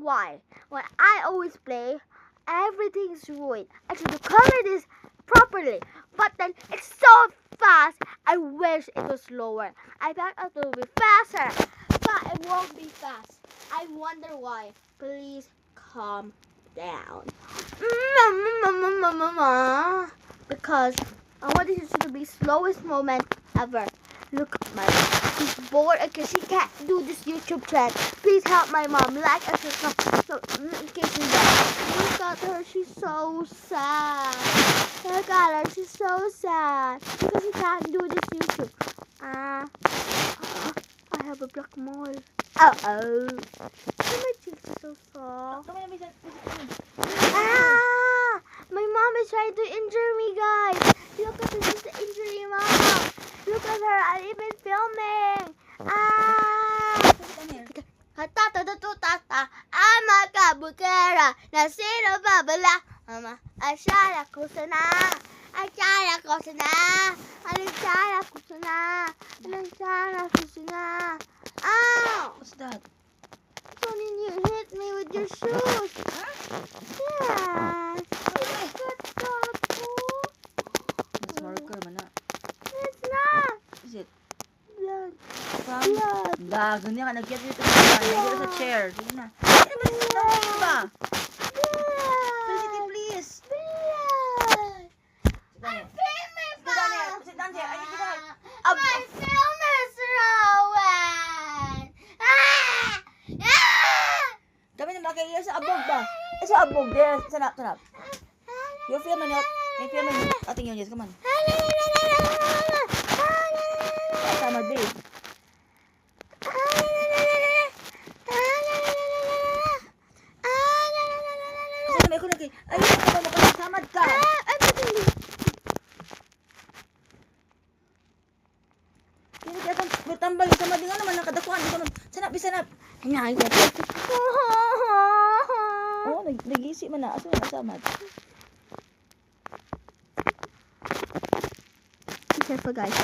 why when I always play, everything's ruined. I should have covered this properly, but then it's so fast. I wish it was slower. I thought it would be faster, but it won't be fast. I wonder why. Please calm down. Because I want this to be slowest moment ever. Look at my mom. She's bored because she can't do this YouTube trend. Please help my mom. Like and subscribe. So, notification bell. Look at her. She's so sad. Look at her. She's so sad because she can't do this YouTube. I have a black mole. Uh-oh. My cheeks are so soft. My mom is trying to injure me, guys. Look at her. She's injuring mom. Look at her. I'm even filming. Ama kabukera na sino babala. Ama asyara ko sana. Asyara ko sana. Asyara ko sana. Asyara ko sana. Ow! What's that? Tony, you hit me with your shoes. Huh? Yes. That's marker man na. It's not. Is it? Blood. From? Blood. Ganyan ka. Nagyat dito sa nagyat sa chair. Sige na. Ano ba? Ano ba? Felicity, please. I'm famous. Sit down here. Ay, sit down. My film is ruined. Kami na makikita sa abog ba? Sa abog. There. Sanap. Yung film na niyo. Yung film na niyo. Ating yun. Yes, come on. Sama, babe. Kasi naman ko lagi. Ayun ka ba makasamad ka? Kaya kaya kang bertambal. Sama din nga naman nakadakuan. Sanap. Hanyahin ka. Oo, nagisi man na. Asa na samad? Be careful, guys.